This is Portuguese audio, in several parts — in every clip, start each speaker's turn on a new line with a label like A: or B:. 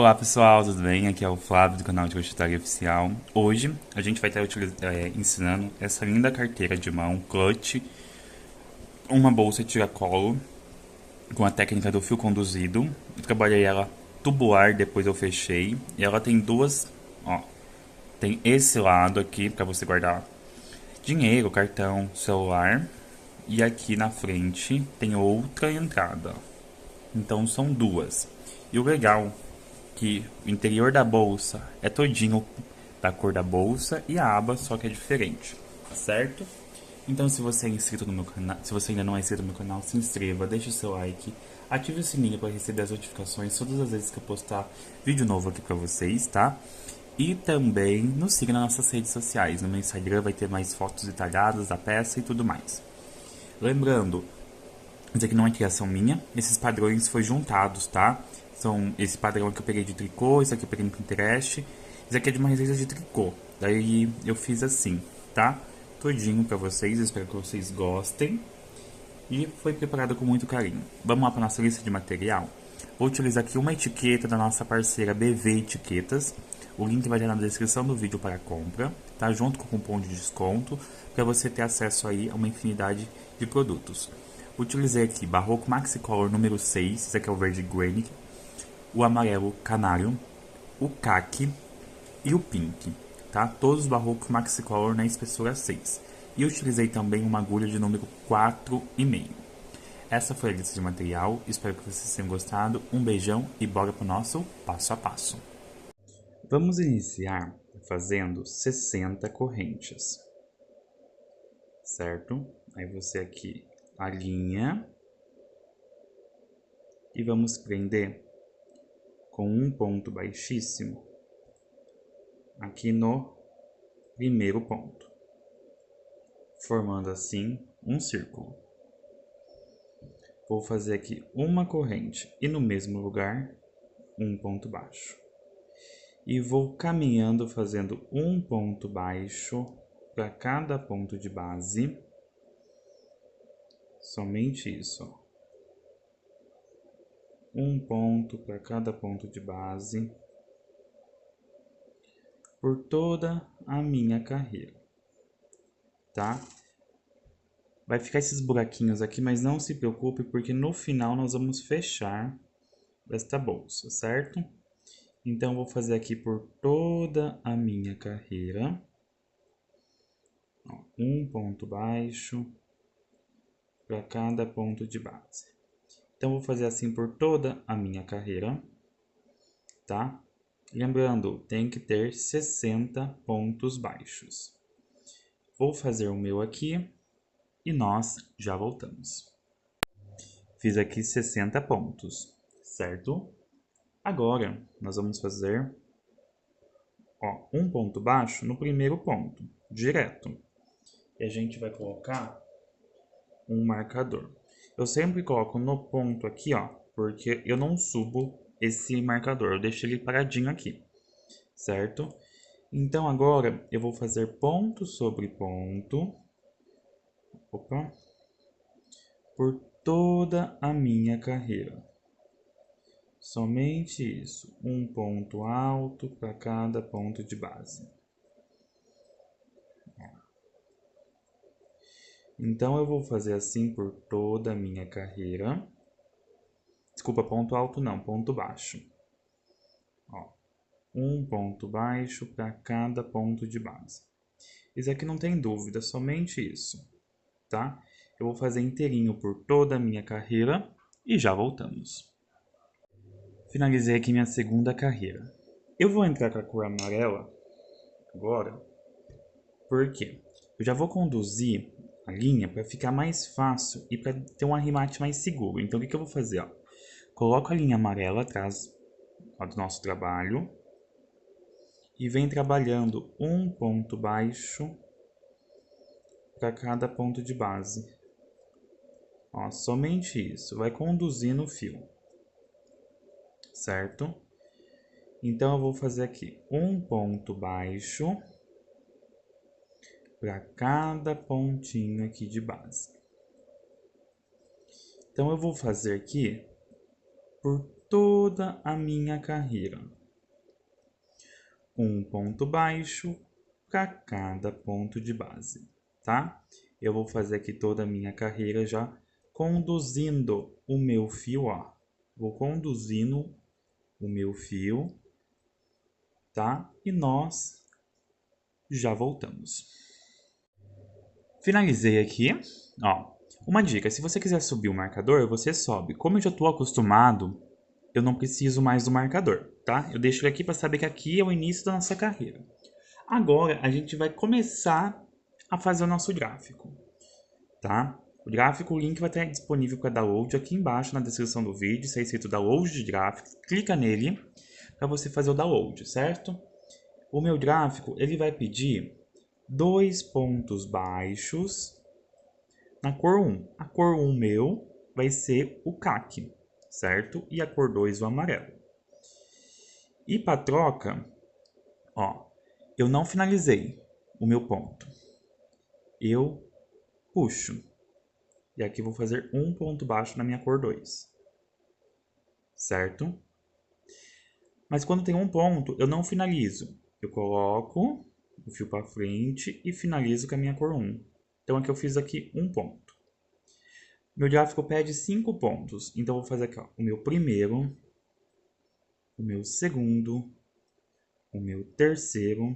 A: Olá pessoal, tudo bem? Aqui é o Flávio do canal de Crochetaria Oficial. Hoje a gente vai estar ensinando essa linda carteira de mão, clutch, uma bolsa tiracolo com a técnica do fio conduzido. Eu trabalhei ela tubular, depois eu fechei. E ela tem duas, ó, tem esse lado aqui para você guardar dinheiro, cartão, celular. E aqui na frente tem outra entrada. Então são duas. E o legal que o interior da bolsa é todinho da cor da bolsa e a aba só que é diferente, certo? Então se você é inscrito no meu canal, se você ainda não é inscrito no meu canal, se inscreva, deixe o seu like, ative o sininho para receber as notificações todas as vezes que eu postar vídeo novo aqui para vocês, tá? E também nos siga nas nossas redes sociais. No meu Instagram vai ter mais fotos detalhadas da peça e tudo mais. Lembrando, isso aqui não é criação minha, esses padrões foi juntados, tá? São esse padrão que eu peguei de tricô, esse aqui eu peguei no Pinterest, esse aqui é de uma receita de tricô. Daí eu fiz assim, tá? Todinho pra vocês, eu espero que vocês gostem. E foi preparado com muito carinho. Vamos lá para nossa lista de material. Vou utilizar aqui uma etiqueta da nossa parceira BV Etiquetas. O link vai estar na descrição do vídeo para compra, tá? Junto com o cupom de desconto, para você ter acesso aí a uma infinidade de produtos. Utilizei aqui Barroco Maxicolor número 6, esse aqui é o verde Granny, o amarelo Canário, o Khaki e o Pink, tá? Todos Barroco Maxicolor na espessura 6. E utilizei também uma agulha de número 4,5. Essa foi a lista de material, espero que vocês tenham gostado. Um beijão e bora pro nosso passo a passo. Vamos iniciar fazendo 60 correntes, certo? Aí você aqui alinha e vamos prender com um ponto baixíssimo aqui no primeiro ponto, formando assim um círculo. Vou fazer aqui uma corrente e no mesmo lugar um ponto baixo. E vou caminhando fazendo um ponto baixo para cada ponto de base. Somente isso, ó. Um ponto para cada ponto de base por toda a minha carreira, tá? Vai ficar esses buraquinhos aqui, mas não se preocupe, porque no final nós vamos fechar esta bolsa, certo? Então, vou fazer aqui por toda a minha carreira. Ó, um ponto baixo para cada ponto de base. Então, vou fazer assim por toda a minha carreira, tá? Lembrando, tem que ter 60 pontos baixos. Vou fazer o meu aqui e nós já voltamos. Fiz aqui 60 pontos, certo? Agora, nós vamos fazer, ó, um ponto baixo no primeiro ponto, direto. E a gente vai colocar um marcador. Eu sempre coloco no ponto aqui, ó, porque eu não subo esse marcador, eu deixo ele paradinho aqui, certo? Então agora eu vou fazer ponto sobre ponto, opa, por toda a minha carreira. Somente isso, um ponto alto para cada ponto de base. Então eu vou fazer assim por toda a minha carreira. Desculpa, ponto alto não, ponto baixo. Ó, um ponto baixo para cada ponto de base. Isso aqui não tem dúvida, somente isso, tá? Eu vou fazer inteirinho por toda a minha carreira e já voltamos. Finalizei aqui minha segunda carreira. Eu vou entrar com a cor amarela agora, porque eu já vou conduzir a linha para ficar mais fácil e para ter um arremate mais seguro. Então, o que eu vou fazer? Ó? Coloco a linha amarela atrás, ó, do nosso trabalho e vem trabalhando um ponto baixo para cada ponto de base. Ó, somente isso, vai conduzindo o fio, certo? Então eu vou fazer aqui um ponto baixo para cada pontinho aqui de base. Então eu vou fazer aqui por toda a minha carreira. Um ponto baixo para cada ponto de base, tá? Eu vou fazer aqui toda a minha carreira já conduzindo o meu fio, ó. Vou conduzindo o meu fio, tá? E nós já voltamos. Finalizei aqui, ó. Uma dica, se você quiser subir o marcador, você sobe. Como eu já estou acostumado, eu não preciso mais do marcador, tá? Eu deixo ele aqui para saber que aqui é o início da nossa carreira. Agora, a gente vai começar a fazer o nosso gráfico, tá? O gráfico, o link vai estar disponível para download aqui embaixo na descrição do vídeo. Está escrito download de gráficos, clica nele para você fazer o download, certo? O meu gráfico, ele vai pedir 2 pontos baixos na cor 1. A cor 1 meu vai ser o caqui, certo? E a cor 2 o amarelo. E para troca, ó, eu não finalizei o meu ponto. Eu puxo. E aqui vou fazer um ponto baixo na minha cor 2. Certo? Mas quando tem um ponto, eu não finalizo. Eu coloco o fio para frente e finalizo com a minha cor 1. Então aqui eu fiz aqui um ponto. Meu gráfico pede 5 pontos. Então eu vou fazer aqui, ó, o meu primeiro, o meu segundo, o meu terceiro,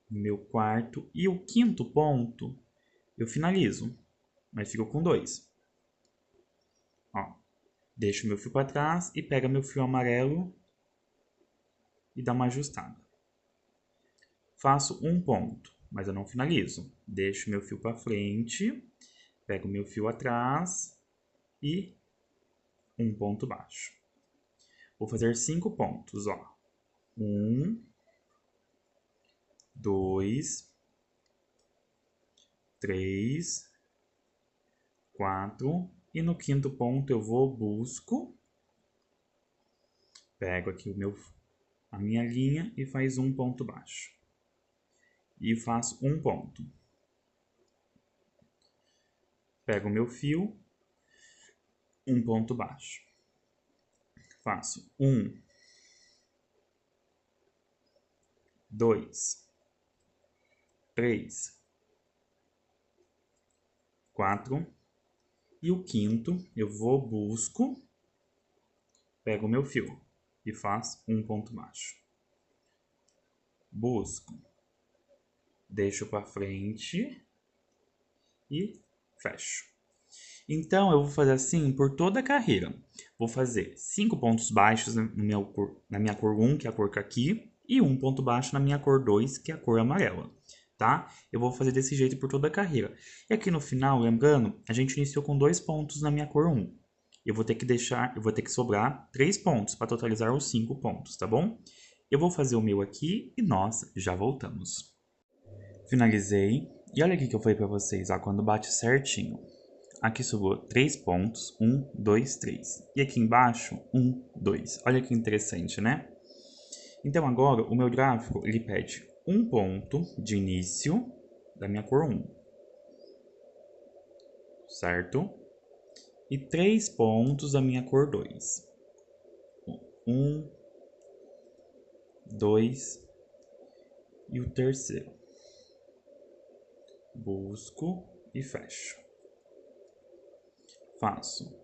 A: o meu quarto e o quinto ponto eu finalizo. Mas fico com 2. Ó, deixo meu fio para trás e pega meu fio amarelo e dá uma ajustada. Faço um ponto, mas eu não finalizo. Deixo meu fio para frente, pego meu fio atrás e um ponto baixo. Vou fazer 5 pontos, ó. 1, 2, 3, 4 e no quinto ponto eu vou, busco, pego aqui a minha linha e faz um ponto baixo. E faço um ponto. Pego o meu fio, um ponto baixo. Faço 1, 2, 3, 4 e o quinto eu vou, busco, pego o meu fio e faço um ponto baixo. Busco, deixo para frente e fecho. Então eu vou fazer assim por toda a carreira. Vou fazer 5 pontos baixos na minha cor 1, que é a cor caqui, e um ponto baixo na minha cor 2, que é a cor amarela, tá? Eu vou fazer desse jeito por toda a carreira. E aqui no final, lembrando, a gente iniciou com 2 pontos na minha cor 1. Eu vou ter que sobrar 3 pontos para totalizar os 5 pontos, tá bom? Eu vou fazer o meu aqui e nós já voltamos. Finalizei. E olha aqui que eu falei para vocês, ó, quando bate certinho. Aqui sobrou 3 pontos, 1, 2, 3. E aqui embaixo, 1, 2. Olha que interessante, né? Então agora o meu gráfico ele pede um ponto de início da minha cor 1. Certo? E 3 pontos da minha cor 2. 1, 2 e o terceiro. Busco e fecho. Faço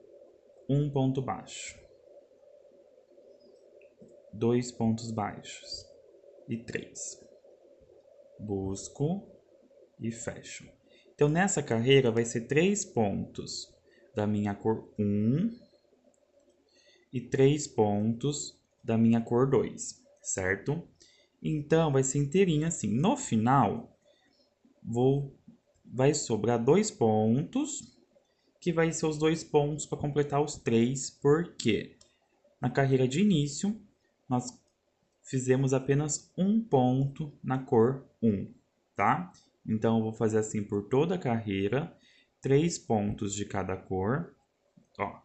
A: um ponto baixo, 2 pontos baixos e 3. Busco e fecho. Então, nessa carreira vai ser 3 pontos da minha cor 1 e 3 pontos da minha cor 2, certo? Então, vai ser inteirinho assim. No final, vai sobrar 2 pontos, que vai ser os 2 pontos para completar os 3, porque na carreira de início, nós fizemos apenas um ponto na cor 1, tá? Então, eu vou fazer assim por toda a carreira, 3 pontos de cada cor, ó.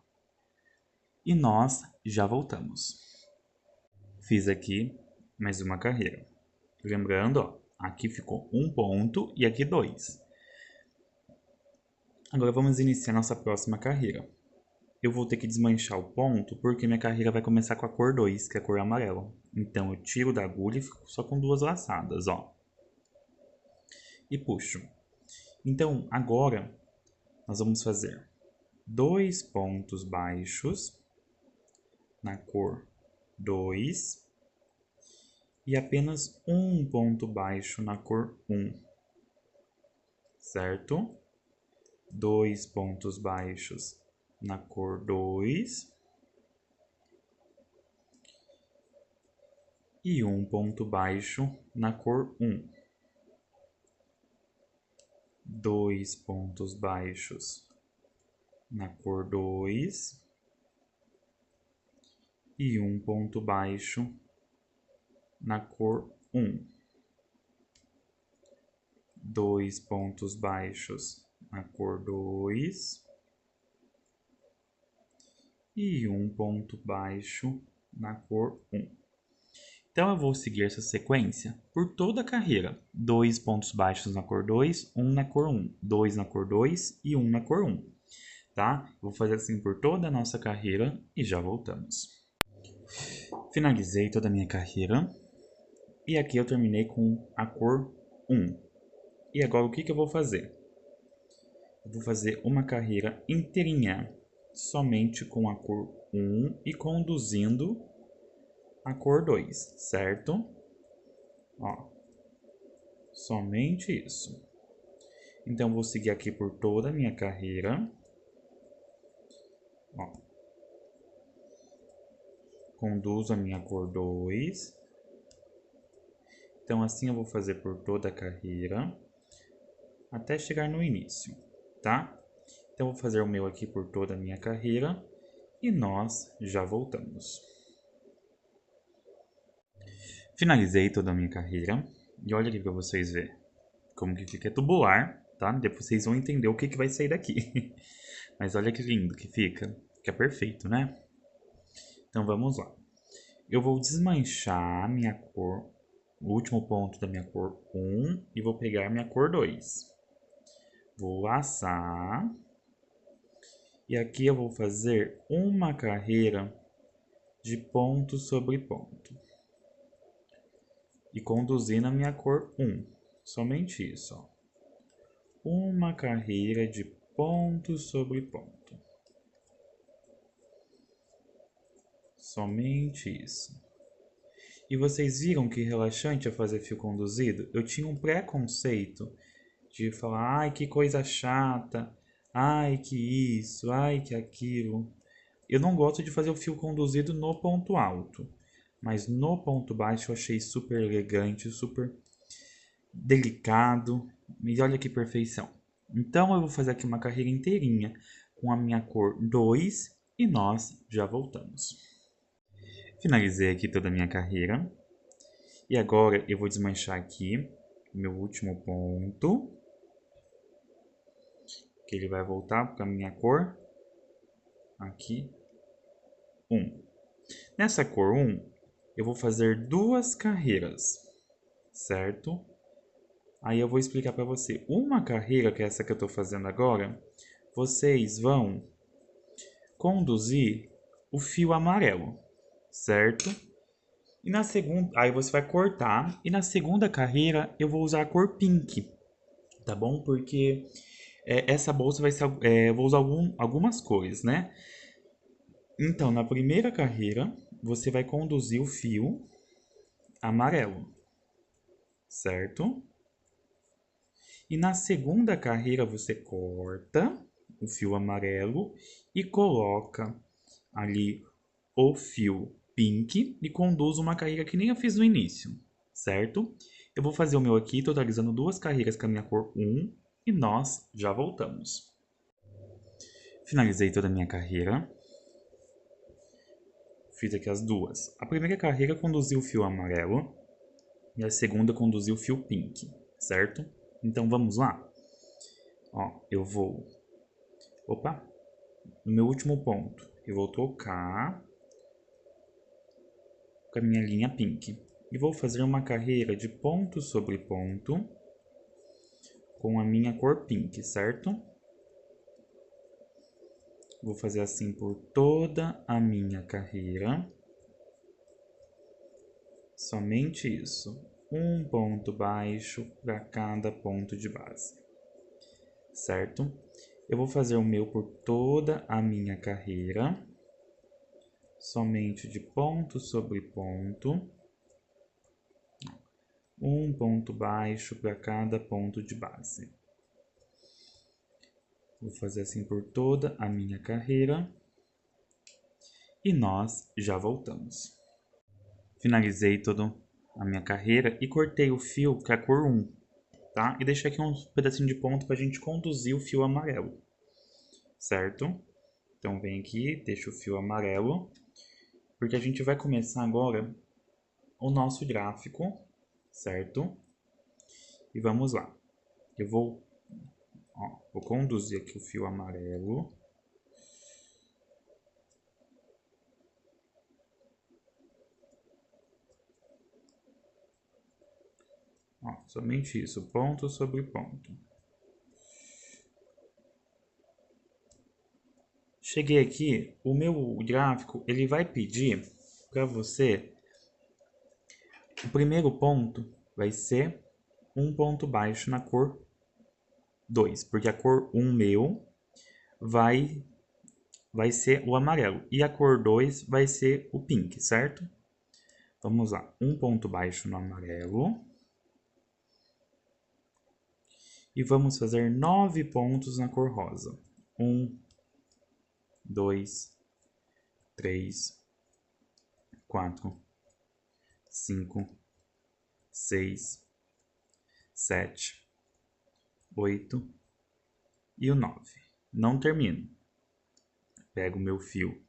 A: E nós já voltamos. Fiz aqui mais uma carreira. Lembrando, ó, aqui ficou um ponto e aqui 2. Agora vamos iniciar nossa próxima carreira. eu vou ter que desmanchar o ponto porque minha carreira vai começar com a cor 2, que é a cor amarela. Então, eu tiro da agulha e fico só com 2 laçadas, ó. E puxo. Então, agora, nós vamos fazer 2 pontos baixos na cor 2 e apenas um ponto baixo na cor 1, certo? 2 pontos baixos na cor 2 e um ponto baixo na cor 1. 2 pontos baixos na cor 2 e um ponto baixo na cor 1. 2 pontos baixos na cor 2 e um ponto baixo na cor 1. Então, eu vou seguir essa sequência por toda a carreira. 2 pontos baixos na cor 2, 1 na cor 1, 2 na cor 2 e 1 na cor 1. Tá? Eu vou fazer assim por toda a nossa carreira e já voltamos. Finalizei toda a minha carreira e aqui eu terminei com a cor 1. E agora o que eu vou fazer? Eu vou fazer uma carreira inteirinha somente com a cor 1 e conduzindo a cor 2, certo? Ó, somente isso. Então, vou seguir aqui por toda a minha carreira. Ó, conduzo a minha cor 2. Então, assim eu vou fazer por toda a carreira até chegar no início, tá? Então, vou fazer o meu aqui por toda a minha carreira e nós já voltamos. Finalizei toda a minha carreira e olha aqui para vocês verem como que fica tubular, tá? Depois vocês vão entender o que vai sair daqui. Mas olha que lindo que fica. Fica perfeito, né? Então vamos lá. Eu vou desmanchar a minha cor, o último ponto da minha cor 1 e vou pegar a minha cor 2. Vou laçar. E aqui eu vou fazer uma carreira de ponto sobre ponto. E conduzir na minha cor 1. Somente isso, ó. Uma carreira de ponto sobre ponto. Somente isso. E vocês viram que relaxante é fazer fio conduzido? Eu tinha um preconceito de falar, ai que coisa chata, ai que isso, ai que aquilo. Eu não gosto de fazer o fio conduzido no ponto alto. Mas no ponto baixo eu achei super elegante, super delicado. E olha que perfeição. Então eu vou fazer aqui uma carreira inteirinha com a minha cor 2 e nós já voltamos. Finalizei aqui toda a minha carreira. E agora eu vou desmanchar aqui o meu último ponto. Que ele vai voltar para a minha cor. Aqui. 1. Nessa cor 1, eu vou fazer 2 carreiras, certo? Aí eu vou explicar para você. Uma carreira, que é essa que eu estou fazendo agora, vocês vão conduzir o fio amarelo, certo? E na segunda, aí você vai cortar. E na segunda carreira eu vou usar a cor pink, tá bom? Porque essa bolsa vai ser, eu vou usar algumas cores, né? Então, na primeira carreira, você vai conduzir o fio amarelo, certo? E na segunda carreira, você corta o fio amarelo e coloca ali o fio pink e conduz uma carreira que nem eu fiz no início, certo? Eu vou fazer o meu aqui, totalizando 2 carreiras com a minha cor 1 e nós já voltamos. Finalizei toda a minha carreira. Fiz aqui as duas. A primeira carreira conduziu o fio amarelo e a segunda conduziu o fio pink, certo? Então vamos lá? Ó, eu vou... Opa! No meu último ponto, eu vou tocar com a minha linha pink. E vou fazer uma carreira de ponto sobre ponto com a minha cor pink, certo? Vou fazer assim por toda a minha carreira. Somente isso. Um ponto baixo para cada ponto de base. Certo? Eu vou fazer o meu por toda a minha carreira. Somente de ponto sobre ponto. Um ponto baixo para cada ponto de base. Vou fazer assim por toda a minha carreira. E nós já voltamos. Finalizei toda a minha carreira e cortei o fio com a cor 1, tá? E deixei aqui um pedacinho de ponto para a gente conduzir o fio amarelo, certo? Então vem aqui, deixa o fio amarelo, porque a gente vai começar agora o nosso gráfico, certo? E vamos lá. Eu vou conduzir aqui o fio amarelo. Somente isso, ponto sobre ponto. Cheguei aqui, o meu gráfico ele vai pedir para você, o primeiro ponto vai ser um ponto baixo na cor 2, porque a cor 1 meu vai ser o amarelo e a cor 2 vai ser o pink, certo? Vamos lá, um ponto baixo no amarelo. E vamos fazer 9 pontos na cor rosa. 1, 2, 3, 4, 5, 6, 7, 8 e o 9. Não termino. Pego o meu fio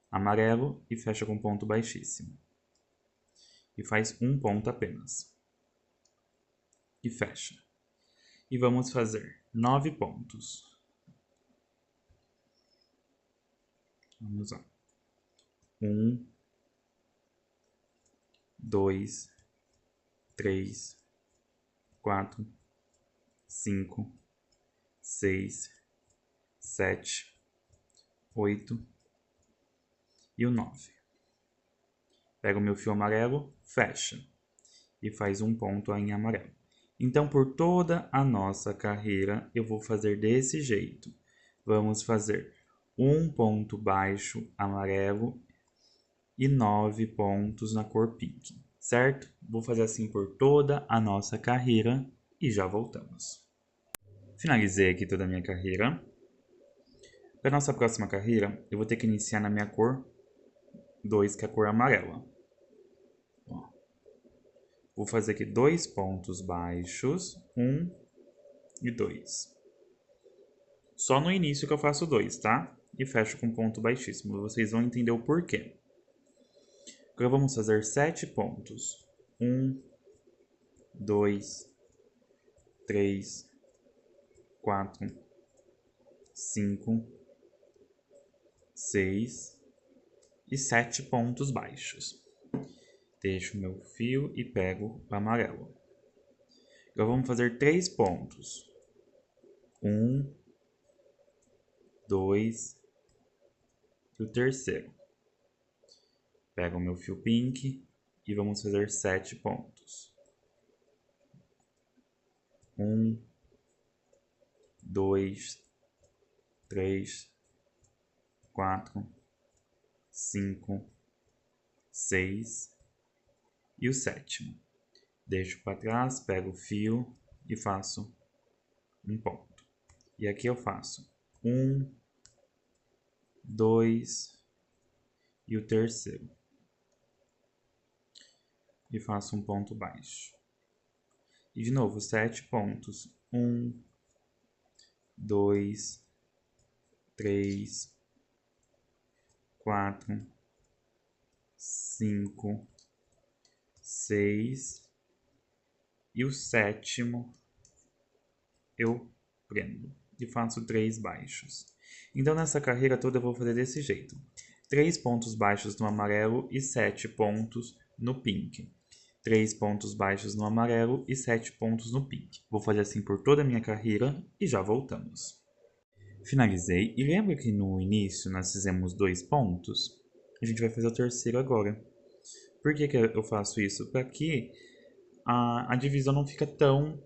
A: amarelo e fecho com ponto baixíssimo. E faz um ponto apenas. E fecha. E vamos fazer 9 pontos. Vamos lá. 1, 2, 3, 4, 5, 6, 7, 8 e o 9. Pego o meu fio amarelo, fecha e faz um ponto em amarelo. Então, por toda a nossa carreira, eu vou fazer desse jeito. Vamos fazer um ponto baixo amarelo e 9 pontos na cor pink, certo? Vou fazer assim por toda a nossa carreira e já voltamos. Finalizei aqui toda a minha carreira. Para a nossa próxima carreira, eu vou ter que iniciar na minha cor 2, que é a cor amarela. Vou fazer aqui 2 pontos baixos, 1 e 2. Só no início que eu faço 2, tá? E fecho com ponto baixíssimo. Vocês vão entender o porquê. Agora vamos fazer 7 pontos. 1, 2, 3, 4, 5, 6 e 7 pontos baixos. Deixo o meu fio e pego o amarelo. Agora vamos fazer 3 pontos. 1, 2 e o terceiro. Pego o meu fio pink e vamos fazer 7 pontos. 1, 2, 3, 4, 5, 6 e o sétimo. Deixo para trás, pego o fio e faço um ponto. E aqui eu faço 1, 2 e o terceiro. E faço um ponto baixo. E de novo, 7 pontos. 1, 2, 3, 4, 5, 6 e o sétimo eu prendo e faço 3 baixos. Então nessa carreira toda eu vou fazer desse jeito: 3 pontos baixos no amarelo e 7 pontos no pink. 3 pontos baixos no amarelo e 7 pontos no pink. Vou fazer assim por toda a minha carreira e já voltamos. Finalizei. E lembra que no início nós fizemos 2 pontos? A gente vai fazer o terceiro agora. Por que eu faço isso? Para que a divisão não fica tão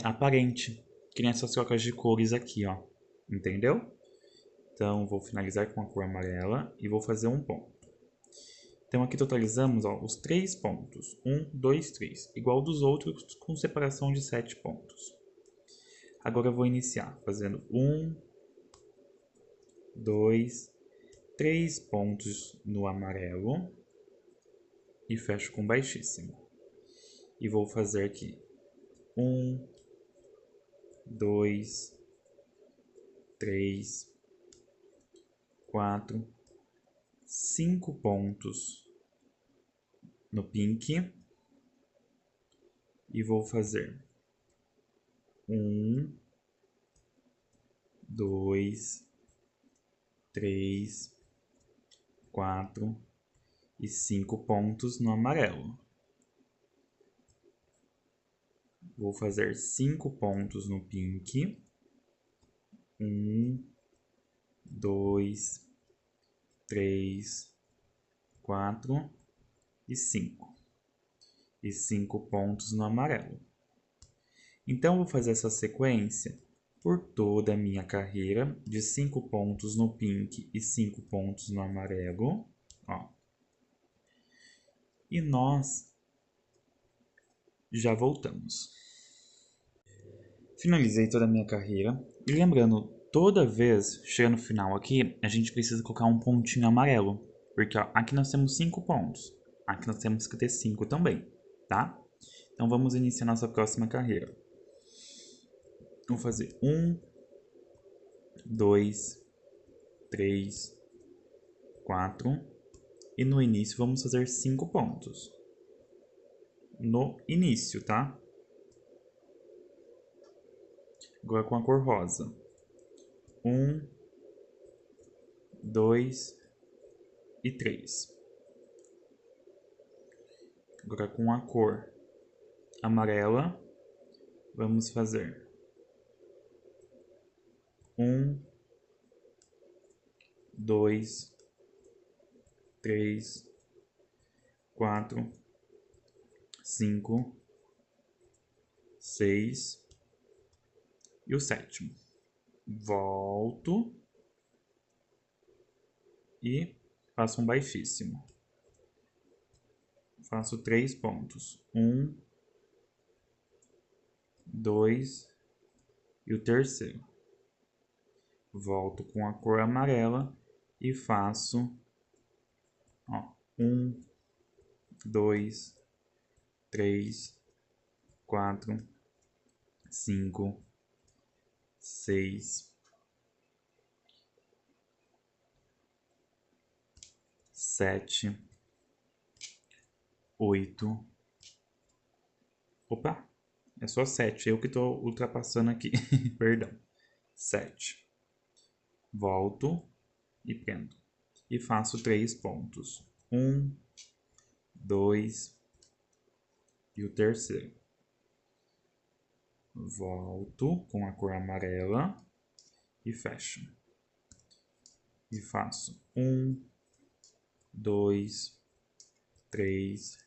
A: aparente. Que nem essas trocas de cores aqui, ó. Entendeu? Então, vou finalizar com a cor amarela e vou fazer um ponto. Então, aqui totalizamos ó, os 3 pontos. 1, 2, 3. Igual dos outros, com separação de 7 pontos. Agora eu vou iniciar fazendo 1, 2, 3 pontos no amarelo. E fecho com baixíssimo. E vou fazer aqui 1, 2, 3, 4, 5 pontos no pink. E vou fazer 1, 2, 3, 4 e 5 pontos no amarelo. Vou fazer 5 pontos no pink. 1, 2, 3, 4 e 5. E 5 pontos no amarelo. Então, vou fazer essa sequência por toda a minha carreira, de 5 pontos no pink e 5 pontos no amarelo. Ó. E nós já voltamos. Finalizei toda a minha carreira. E lembrando, toda vez, chega no final aqui, a gente precisa colocar um pontinho amarelo. Porque ó, aqui nós temos 5 pontos. Aqui nós temos que ter 5 também, tá? Então vamos iniciar nossa próxima carreira. Vou fazer 1, 2, 3, 4. E no início vamos fazer 5 pontos. No início, tá? Agora com a cor rosa. 1, 2 e 3. Agora com a cor amarela, vamos fazer 1, 2, 3, 4, 5, 6 e o sétimo. Volto e faço um baixíssimo. Faço 3 pontos. 1, 2 e o terceiro. Volto com a cor amarela e faço 1, 2, 3, 4, 5, 6, 7, 8. Opa, é só 7, eu que estou ultrapassando aqui, perdão. 7. Volto e prendo. E faço 3 pontos. 1, 2 e o terceiro. Volto com a cor amarela e fecho. E faço 1, 2, 3,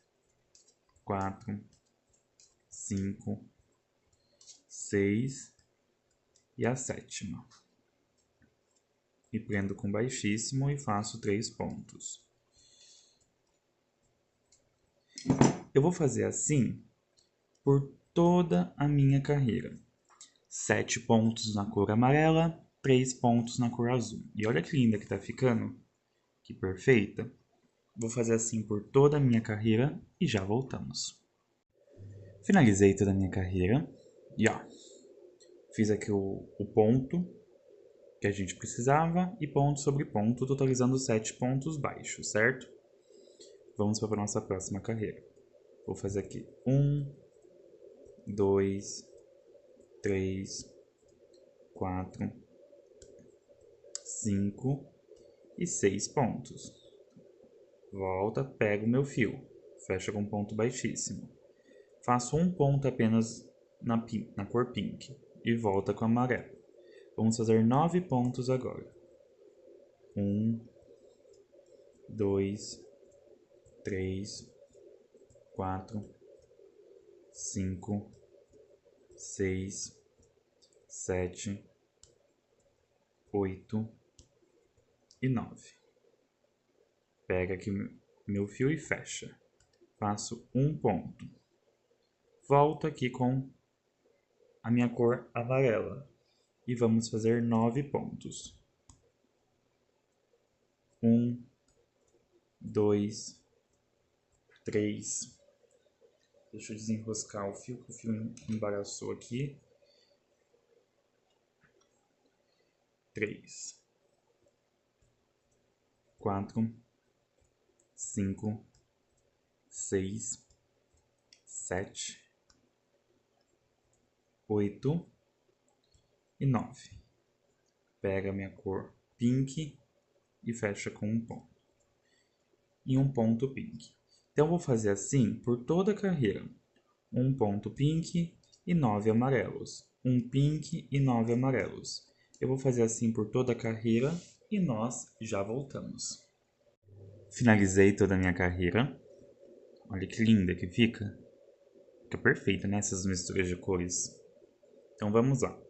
A: 4, 5, 6 e a sétima. E prendo com baixíssimo e faço 3 pontos. Eu vou fazer assim por toda a minha carreira. 7 pontos na cor amarela, 3 pontos na cor azul. E olha que linda que tá ficando. Que perfeita. Vou fazer assim por toda a minha carreira e já voltamos. Finalizei toda a minha carreira e ó, fiz aqui o ponto que a gente precisava e ponto sobre ponto, totalizando 7 pontos baixos, certo? Vamos para a nossa próxima carreira. Vou fazer aqui 1, 2, 3, 4, 5 e 6 pontos. Volta, pego o meu fio, fecho com ponto baixíssimo. Faço um ponto apenas na cor pink e volta com amarelo. Vamos fazer 9 pontos agora. 1, 2, 3, 4, 5, 6, 7, 8 e 9. Pega aqui meu fio e fecha. Faço um ponto. Volto aqui com a minha cor amarela. E vamos fazer 9 pontos. 1, 2, 3. Deixa eu desenroscar o fio, que o fio embaraçou aqui. 3, 4, 5, 6, 7, 8 e 9. Pega a minha cor pink e fecha com um ponto. E um ponto pink. Então, eu vou fazer assim por toda a carreira. Um ponto pink e 9 amarelos. Um pink e 9 amarelos. Eu vou fazer assim por toda a carreira e nós já voltamos. Finalizei toda a minha carreira. Olha que linda que fica. Fica perfeita, né? Essas misturas de cores. Então vamos lá.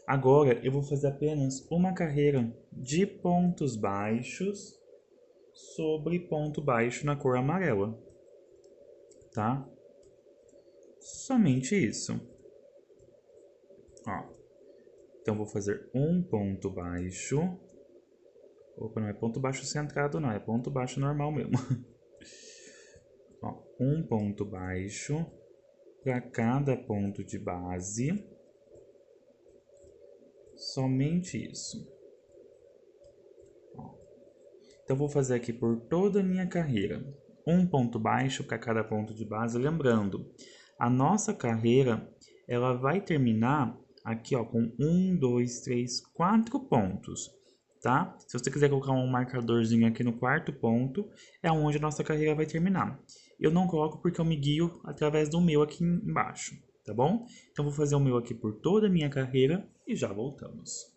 A: Agora eu vou fazer apenas uma carreira de pontos baixos sobre ponto baixo na cor amarela. Tá? Somente isso. Ó. Então vou fazer um ponto baixo. Opa, não é ponto baixo centrado não, é ponto baixo normal mesmo. Ó, um ponto baixo para cada ponto de base. Somente isso. Ó. Então vou fazer aqui por toda a minha carreira. Um ponto baixo para cada ponto de base. Lembrando, a nossa carreira ela vai terminar aqui ó, com 1, 2, 3, 4 pontos. Tá? Se você quiser colocar um marcadorzinho aqui no quarto ponto, é onde a nossa carreira vai terminar. Eu não coloco porque eu me guio através do meu aqui embaixo, tá bom? Então vou fazer o meu aqui por toda a minha carreira e já voltamos.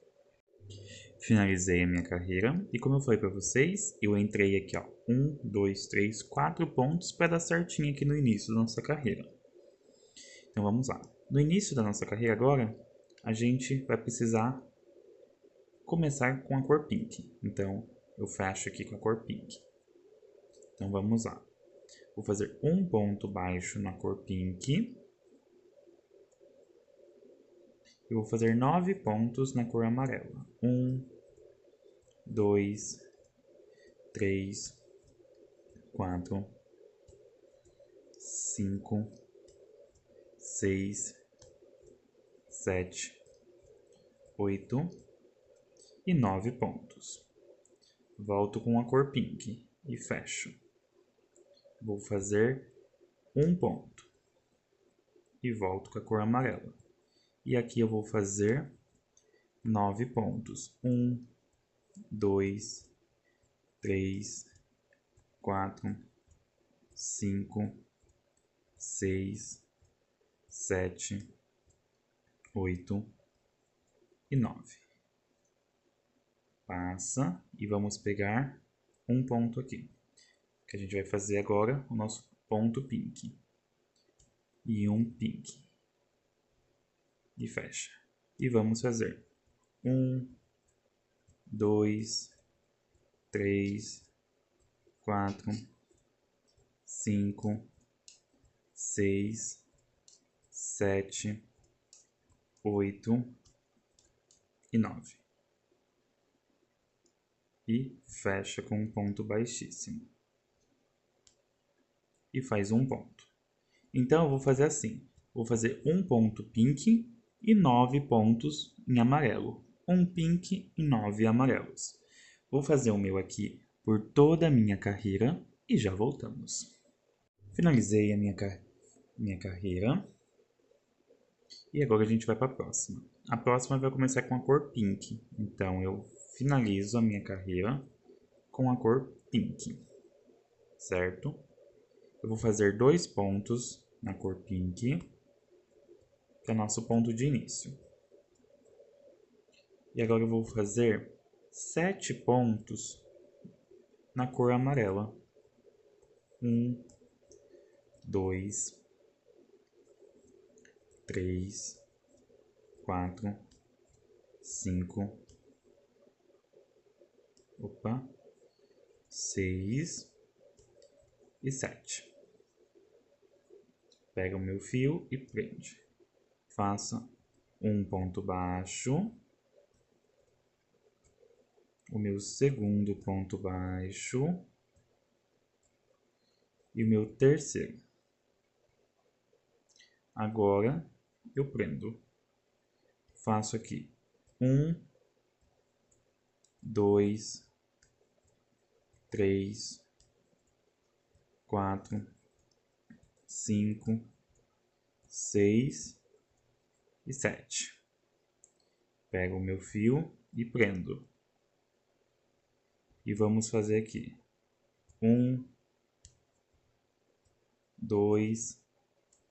A: Finalizei a minha carreira e como eu falei para vocês, eu entrei aqui ó, 1, 2, 3, 4 pontos para dar certinho aqui no início da nossa carreira. Então vamos lá. No início da nossa carreira agora, a gente vai precisar começar com a cor pink. Então, eu fecho aqui com a cor pink. Então, vamos lá. Vou fazer um ponto baixo na cor pink. E vou fazer 9 pontos na cor amarela. 1, 2, 3, 4, 5, 6, 7, 8 e 9 pontos. Volto com a cor pink e fecho. Vou fazer um ponto e volto com a cor amarela. E aqui eu vou fazer 9 pontos. 1, 2, 3, 4, 5, 6, 7, 8 e 9. Passa e vamos pegar um ponto aqui. Que a gente vai fazer agora o nosso ponto pink. E um pink. E fecha. E vamos fazer 1, 2, 3, 4, 5, 6, 7, 8 e 9. E fecha com um ponto baixíssimo. E faz um ponto. Então eu vou fazer assim. Vou fazer um ponto pink e 9 pontos em amarelo. Um pink e 9 amarelos. Vou fazer o meu aqui por toda a minha carreira e já voltamos. Finalizei a minha carreira. E agora a gente vai para a próxima. A próxima vai começar com a cor pink. Então eu finalizo a minha carreira com a cor pink. Certo? Eu vou fazer 2 pontos na cor pink, que é o nosso ponto de início. E agora eu vou fazer 7 pontos na cor amarela. 1, 2, 3, 4, 5, 6 e 7. Pega o meu fio e prende. Faça um ponto baixo, o meu segundo ponto baixo e o meu terceiro. Agora eu prendo. Faço aqui 1, 2, 3, 4, 5, 6 e 7. Pego o meu fio e prendo. E vamos fazer aqui 1, 2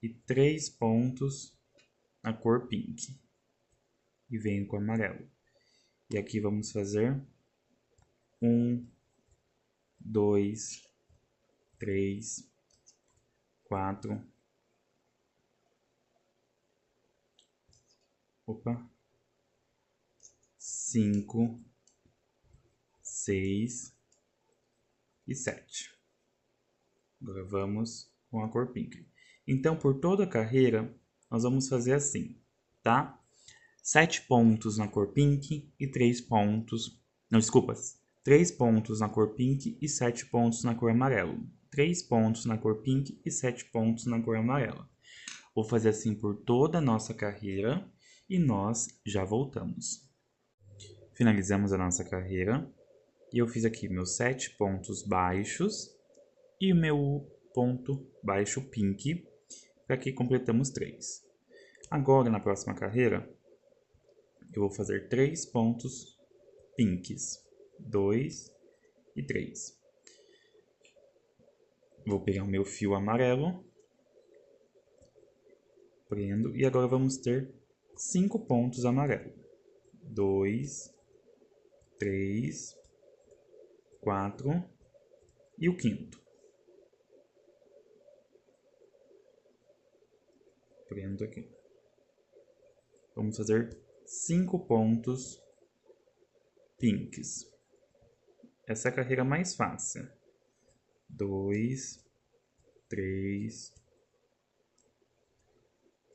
A: e 3 pontos na cor pink. E venho com o amarelo. E aqui vamos fazer 1, 2, 3, 4, 5, 6 e 7. Agora vamos com a cor pink. Então, por toda a carreira, nós vamos fazer assim, tá? 7 pontos na cor pink e 3 pontos... Não, desculpas. 3 pontos na cor pink e 7 pontos na cor amarelo. 3 pontos na cor pink e 7 pontos na cor amarela. Vou fazer assim por toda a nossa carreira e nós já voltamos. Finalizamos a nossa carreira e eu fiz aqui meus 7 pontos baixos e o meu ponto baixo pink, para que completamos 3. Agora, na próxima carreira, eu vou fazer 3 pontos pinks, 2 e 3. Vou pegar o meu fio amarelo, prendo, e agora vamos ter 5 pontos amarelos. 2, 3, 4 e o quinto. Prendo aqui. Vamos fazer 5 pontos pinks. Essa é a carreira mais fácil. 2, 3,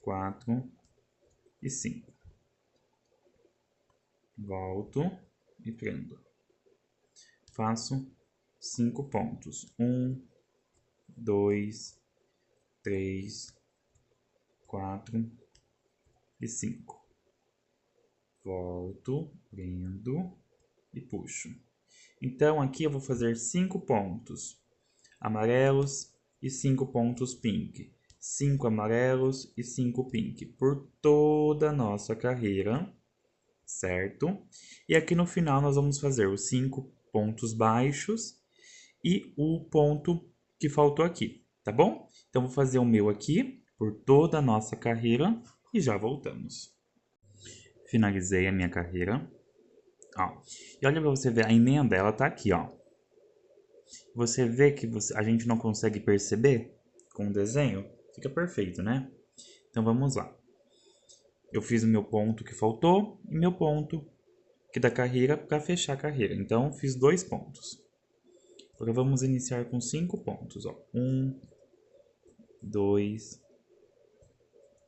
A: 4 e 5. Volto e prendo. Faço 5 pontos. 1, 2, 3, 4 e 5. Volto, prendo e puxo. Então, aqui eu vou fazer 5 pontos amarelos e 5 pontos pink. 5 amarelos e 5 pink por toda a nossa carreira, certo? E aqui no final nós vamos fazer os 5 pontos baixos e o ponto que faltou aqui, tá bom? Então, vou fazer o meu aqui por toda a nossa carreira e já voltamos. Finalizei a minha carreira. Ó, e olha para você ver, a emenda ela tá aqui, ó. Você vê que a gente não consegue perceber com o desenho? Fica perfeito, né? Então vamos lá. Eu fiz o meu ponto que faltou e meu ponto que da carreira para fechar a carreira. Então fiz 2 pontos. Agora vamos iniciar com 5 pontos, ó. 1, 2,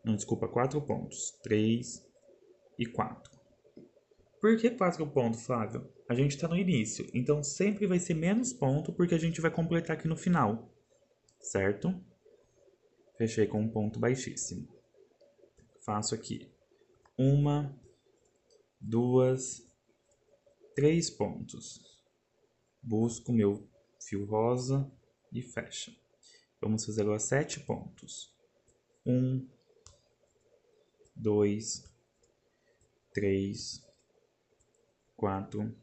A: não, desculpa, 4 pontos. 3 e 4. Por que 4 pontos, Flávio? A gente está no início, então sempre vai ser menos ponto porque a gente vai completar aqui no final, certo? Fechei com um ponto baixíssimo. Faço aqui 1, 2, 3 pontos. Busco meu fio rosa e fecha. Vamos fazer agora 7 pontos. 1, 2, 3, 4,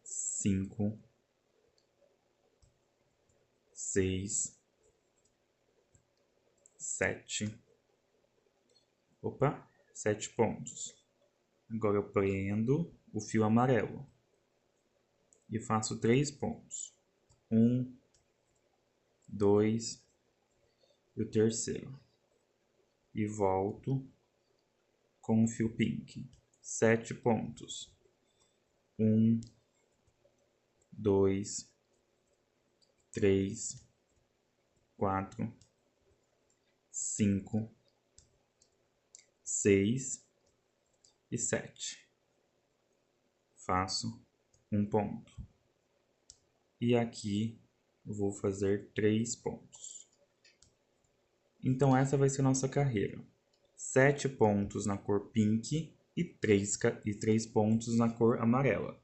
A: 5, 6, 7. 7 pontos. Agora eu prendo o fio amarelo e faço 3 pontos. 1, 2 e o terceiro. E volto com o fio pink. 7 pontos. 1, 2, 3, 4, 5, 6 e 7. Faço um ponto. E aqui eu vou fazer 3 pontos. Então essa vai ser a nossa carreira. 7 pontos na cor pink e 3 pontos na cor amarela.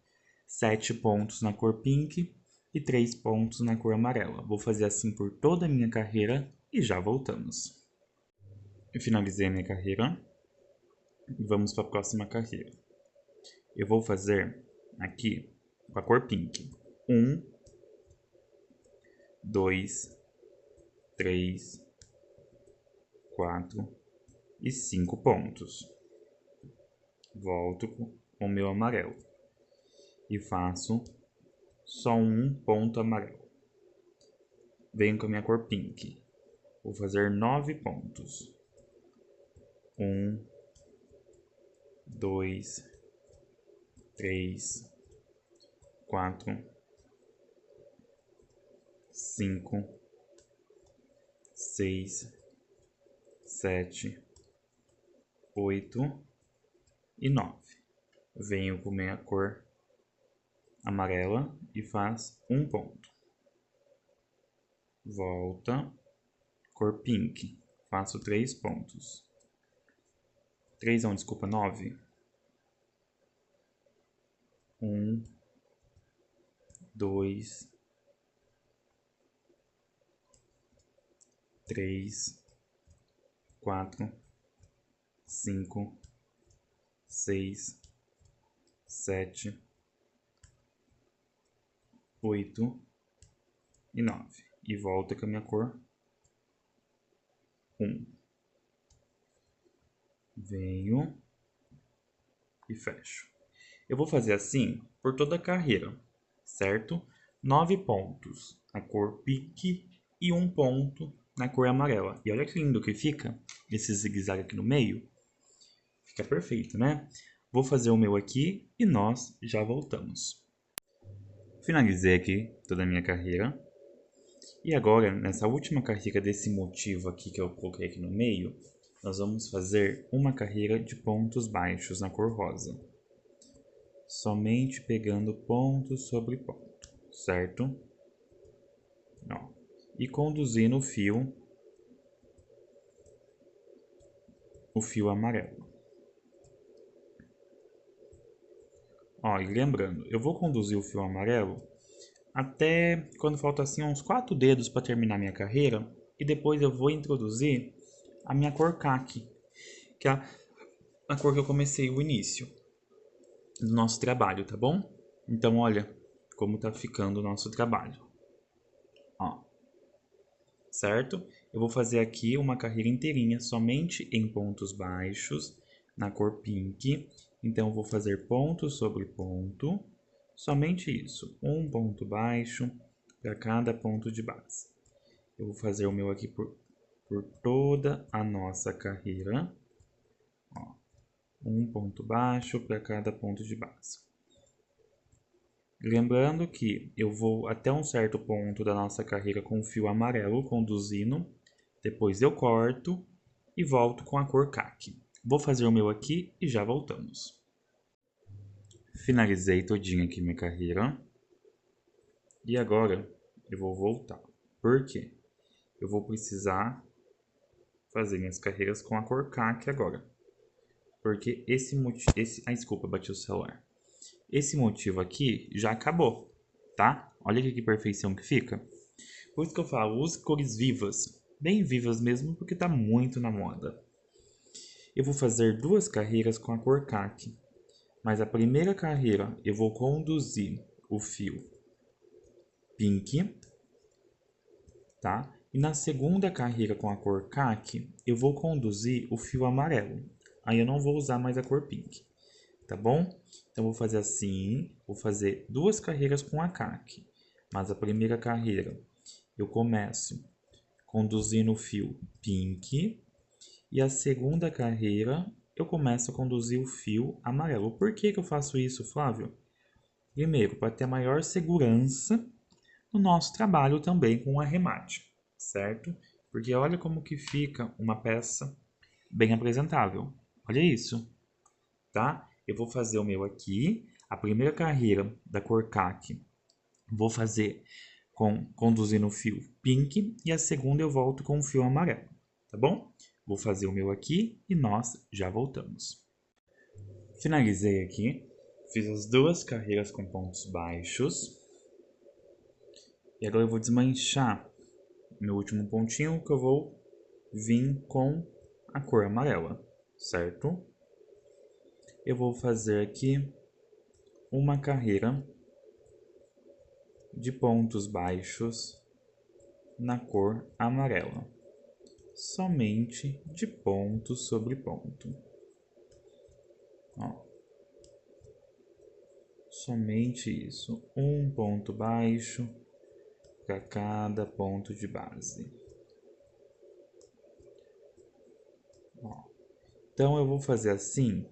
A: 7 pontos na cor pink e 3 pontos na cor amarela. Vou fazer assim por toda a minha carreira e já voltamos. Eu finalizei a minha carreira e vamos para a próxima carreira. Eu vou fazer aqui com a cor pink. 1, 2, 3, 4 e 5 pontos. Volto com o meu amarelo e faço só um ponto amarelo. Venho com a minha cor pink. Vou fazer 9 pontos. 1, 2, 3, 4, 5, 6, 7, 8 e 9. Venho com minha cor amarela e faz um ponto. Volta, cor pink, faço 3 pontos. 3 não, desculpa, 9. 1, 2, 3, 4, 5, 6, 7, 8 e 9. E volta com a minha cor 1. Venho e fecho. Eu vou fazer assim por toda a carreira, certo? 9 pontos na cor pink e 1 ponto na cor amarela. E olha que lindo que fica esse zigue-zague aqui no meio. Fica perfeito, né? Vou fazer o meu aqui e nós já voltamos. Finalizei aqui toda a minha carreira. E agora, nessa última carreira desse motivo aqui que eu coloquei aqui no meio, nós vamos fazer uma carreira de pontos baixos na cor rosa. Somente pegando ponto sobre ponto, certo? Ó, e conduzindo o fio amarelo. Ó, e lembrando, eu vou conduzir o fio amarelo até quando falta assim uns 4 dedos para terminar minha carreira, e depois eu vou introduzir a minha cor caqui, que é a cor que eu comecei o início do nosso trabalho, tá bom? Então olha como tá ficando o nosso trabalho. Ó, certo? Eu vou fazer aqui uma carreira inteirinha somente em pontos baixos na cor pink. Então eu vou fazer ponto sobre ponto, somente isso, um ponto baixo para cada ponto de base. Eu vou fazer o meu aqui por toda a nossa carreira. Ó, um ponto baixo para cada ponto de base. Lembrando que eu vou até um certo ponto da nossa carreira com o fio amarelo conduzindo, depois eu corto e volto com a cor caqui. Vou fazer o meu aqui e já voltamos. Finalizei todinho aqui minha carreira. E agora eu vou voltar. Por quê? Eu vou precisar fazer minhas carreiras com a cor caqui agora. Porque esse motivo... desculpa, bati o celular. Esse motivo aqui já acabou, tá? Olha que perfeição que fica. Por isso que eu falo, use cores vivas. Bem vivas mesmo, porque tá muito na moda. Eu vou fazer 2 carreiras com a cor caqui. Mas a primeira carreira eu vou conduzir o fio pink, tá? E na segunda carreira com a cor caqui, eu vou conduzir o fio amarelo. Aí eu não vou usar mais a cor pink. tá bom? Então, vou fazer assim, vou fazer 2 carreiras com a CAC. Mas a primeira carreira eu começo conduzindo o fio pink e a segunda carreira eu começo a conduzir o fio amarelo. Por que que eu faço isso, Flávio? Primeiro, para ter maior segurança no nosso trabalho também com o arremate, certo? Porque olha como que fica uma peça bem apresentável. Olha isso, tá? Eu vou fazer o meu aqui, a primeira carreira da cor CAC, vou fazer conduzindo o fio pink e a segunda eu volto com o fio amarelo, tá bom? Vou fazer o meu aqui e nós já voltamos. Finalizei aqui, fiz as 2 carreiras com pontos baixos. E agora eu vou desmanchar meu último pontinho que eu vou vir com a cor amarela, certo? Eu vou fazer aqui uma carreira de pontos baixos na cor amarela, somente de ponto sobre ponto. Ó. Somente isso, um ponto baixo para cada ponto de base. Ó. Então eu vou fazer assim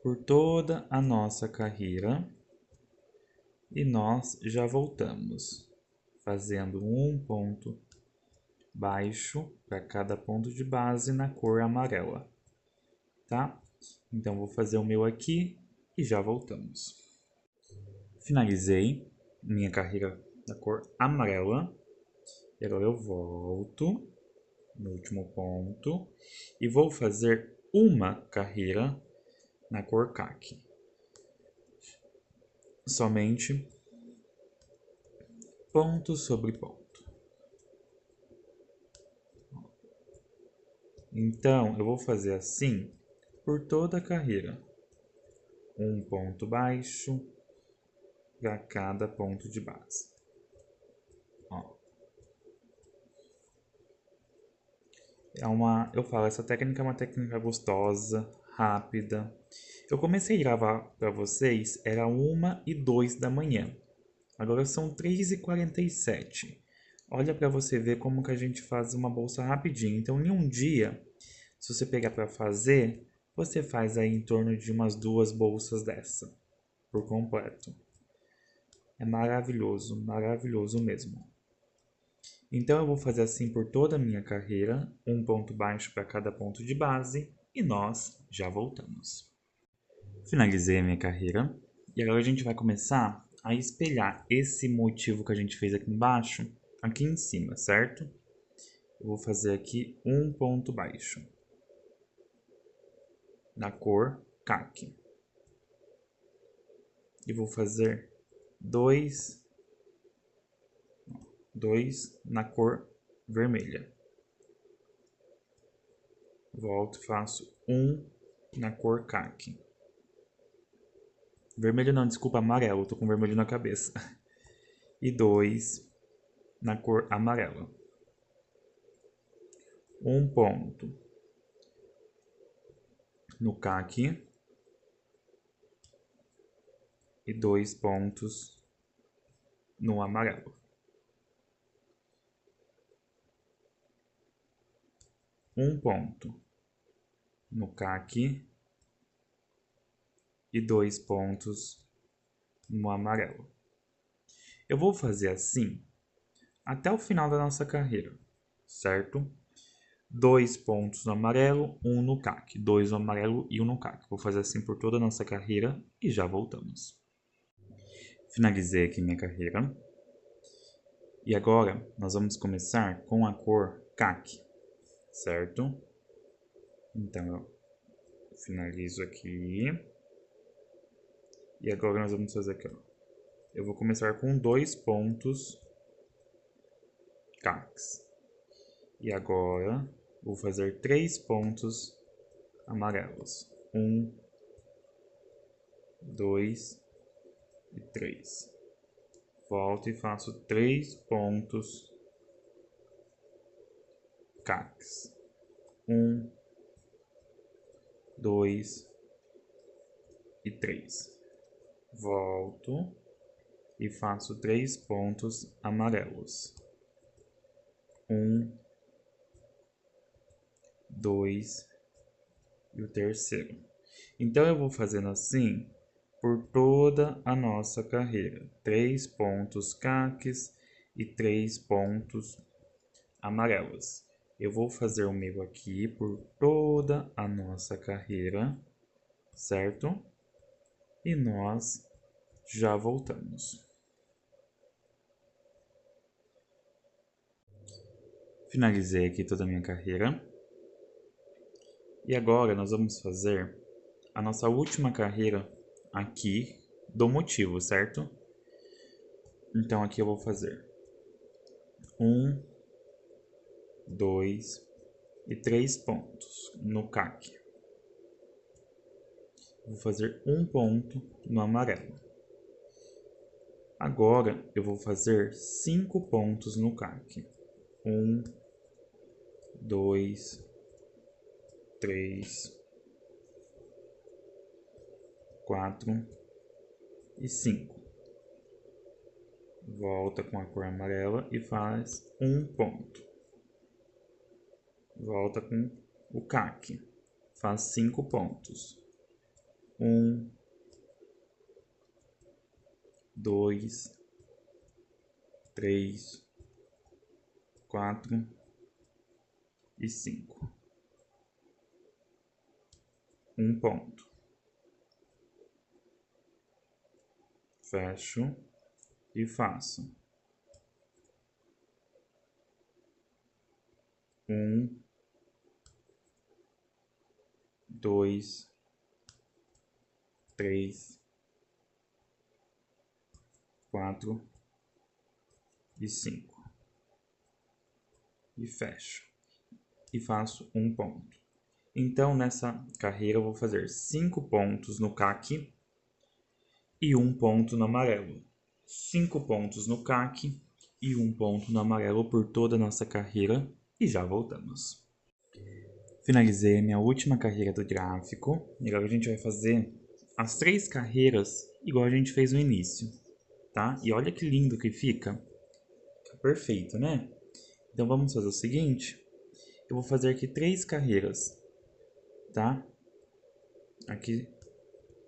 A: por toda a nossa carreira e nós já voltamos, fazendo um ponto baixo para cada ponto de base na cor amarela, tá? Então vou fazer o meu aqui e já voltamos. Finalizei minha carreira da cor amarela e agora eu volto no último ponto e vou fazer uma carreira na cor CAC. Somente ponto sobre ponto. Então, eu vou fazer assim por toda a carreira. Um ponto baixo para cada ponto de base. Ó. Eu falo, essa técnica é uma técnica gostosa, rápida. Eu comecei a gravar para vocês, era 1h02 da manhã. Agora são 3h47. Olha para você ver como que a gente faz uma bolsa rapidinho. Então, em um dia, se você pegar para fazer, você faz aí em torno de umas 2 bolsas dessa, por completo. É maravilhoso, maravilhoso mesmo. Então, eu vou fazer assim por toda a minha carreira, um ponto baixo para cada ponto de base, e nós já voltamos. Finalizei a minha carreira, e agora a gente vai começar a espelhar esse motivo que a gente fez aqui embaixo, aqui em cima, certo? Eu vou fazer aqui um ponto baixo na cor CAC. E vou fazer dois na cor vermelha. Volto e faço um na cor CAC. Vermelho não, desculpa, amarelo, tô com vermelho na cabeça. E 2 na cor amarela. Um ponto no CAC e 2 pontos no amarelo. Um ponto no CAC e 2 pontos no amarelo. Eu vou fazer assim até o final da nossa carreira, certo? 2 pontos no amarelo, 1 no CAC. 2 no amarelo e 1 no CAC. Vou fazer assim por toda a nossa carreira e já voltamos. Finalizei aqui minha carreira. E agora nós vamos começar com a cor CAC, certo? Então eu finalizo aqui. E agora nós vamos fazer aqui, ó. Eu vou começar com 2 pontos CACs. E agora vou fazer 3 pontos amarelos. 1, 2 e 3. Volto e faço 3 pontos CACs. 1, 2 3. Volto e faço 3 pontos amarelos. 1, 2 e o terceiro. Então, eu vou fazendo assim por toda a nossa carreira. 3 pontos caques e 3 pontos amarelos. Eu vou fazer o meu aqui por toda a nossa carreira, certo? E nós já voltamos. Finalizei aqui toda a minha carreira. E agora nós vamos fazer a nossa última carreira aqui do motivo, certo? Então aqui eu vou fazer 1, 2 e 3 pontos no caque. Vou fazer um ponto no amarelo. Agora eu vou fazer 5 pontos no caque. 1, 2, 3, 4 e 5. Volta com a cor amarela e faz um ponto. Volta com o caque. Faz 5 pontos. 1, 2, 3, 4 e 5. Um ponto. Fecho e faço 1, 2, 3, 4 e 5. E fecho. E faço um ponto. Então, nessa carreira, eu vou fazer 5 pontos no caque e um ponto no amarelo. 5 pontos no caque e um ponto no amarelo por toda a nossa carreira e já voltamos. Finalizei a minha última carreira do gráfico e agora a gente vai fazer as 3 carreiras igual a gente fez no início, tá? E olha que lindo que fica. Fica perfeito, né? Então vamos fazer o seguinte, eu vou fazer aqui 3 carreiras, tá? Aqui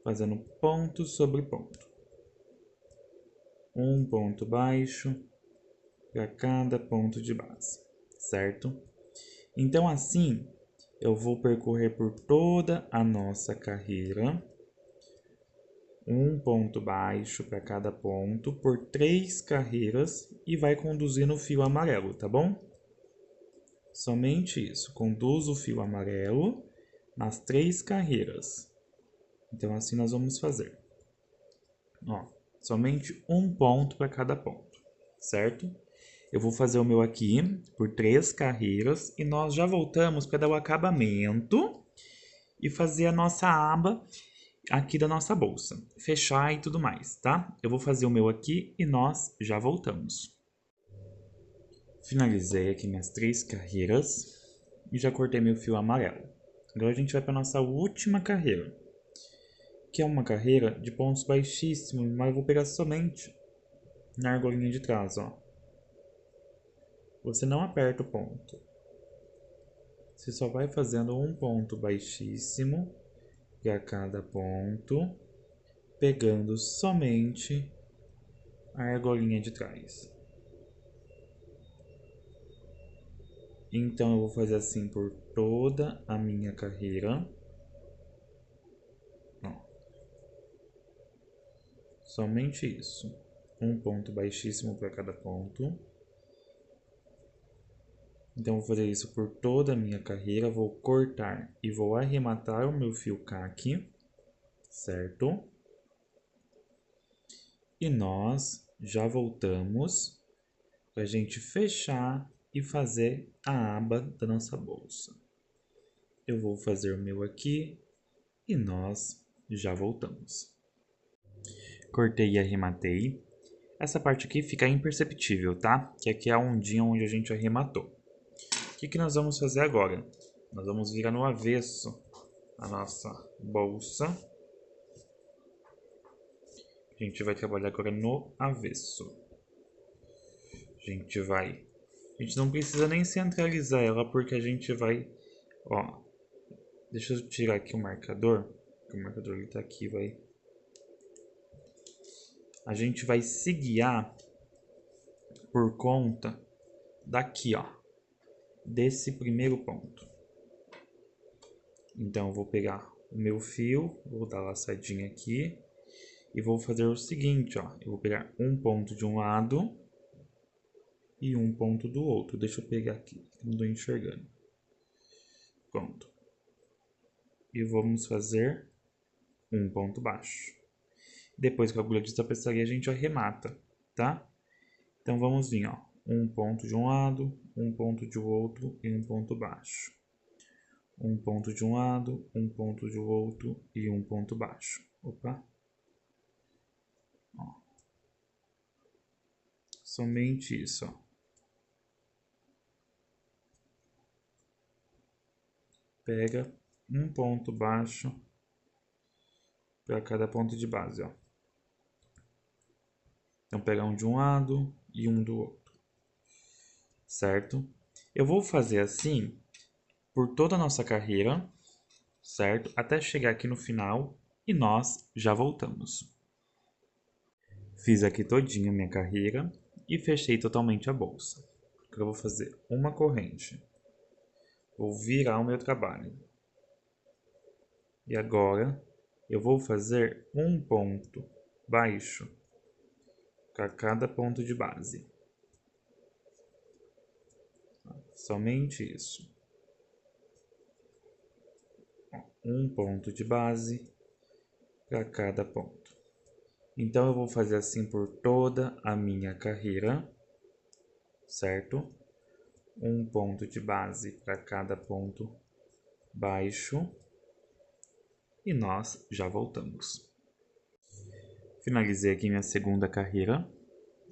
A: fazendo ponto sobre ponto. Um ponto baixo para cada ponto de base, certo? Então assim, eu vou percorrer por toda a nossa carreira, um ponto baixo para cada ponto, por 3 carreiras e vai conduzir no fio amarelo, tá bom? Somente isso, conduz o fio amarelo nas 3 carreiras. Então assim nós vamos fazer. Ó, somente um ponto para cada ponto, certo? Eu vou fazer o meu aqui por 3 carreiras e nós já voltamos para dar o acabamento e fazer a nossa aba aqui da nossa bolsa, fechar e tudo mais, tá? Eu vou fazer o meu aqui e nós já voltamos. Finalizei aqui minhas 3 carreiras e já cortei meu fio amarelo. Agora a gente vai para nossa última carreira, que é uma carreira de pontos baixíssimos, mas eu vou pegar somente na argolinha de trás, ó. Você não aperta o ponto. Você só vai fazendo um ponto baixíssimo para cada ponto, pegando somente a argolinha de trás. Então eu vou fazer assim por toda a minha carreira. Ó. Somente isso. Um ponto baixíssimo para cada ponto. Então, vou fazer isso por toda a minha carreira, vou cortar e vou arrematar o meu fio caque, certo? E nós já voltamos para a gente fechar e fazer a aba da nossa bolsa. Eu vou fazer o meu aqui e nós já voltamos. Cortei e arrematei. Essa parte aqui fica imperceptível, tá? Que aqui é a ondinha onde a gente arrematou. O que nós vamos fazer agora? Nós vamos virar no avesso a nossa bolsa. A gente vai trabalhar agora no avesso. A gente não precisa nem centralizar ela, porque a gente vai, ó, deixa eu tirar aqui o marcador, porque o marcador ele tá aqui, vai. A gente vai se guiar por conta daqui, ó, desse primeiro ponto. Então eu vou pegar o meu fio, vou dar laçadinha aqui e vou fazer o seguinte, ó, eu vou pegar um ponto de um lado e um ponto do outro. Deixa eu pegar aqui, não estou enxergando. Pronto. E vamos fazer um ponto baixo. Depois que a agulha desaparecer, a gente arremata, tá? Então vamos vir, ó, um ponto de um lado, um ponto de outro e um ponto baixo. Um ponto de um lado, um ponto de outro e um ponto baixo. Opa. Ó. Somente isso, ó. Pega um ponto baixo para cada ponto de base, ó. Então, pegar um de um lado e um do outro, certo? Eu vou fazer assim por toda a nossa carreira, certo? Até chegar aqui no final e nós já voltamos. Fiz aqui todinha a minha carreira e fechei totalmente a bolsa. Agora eu vou fazer uma corrente. Vou virar o meu trabalho. E agora eu vou fazer um ponto baixo para cada ponto de base. Somente isso. Um ponto de base para cada ponto. Então eu vou fazer assim por toda a minha carreira, certo? Um ponto de base para cada ponto baixo e nós já voltamos. Finalizei aqui minha segunda carreira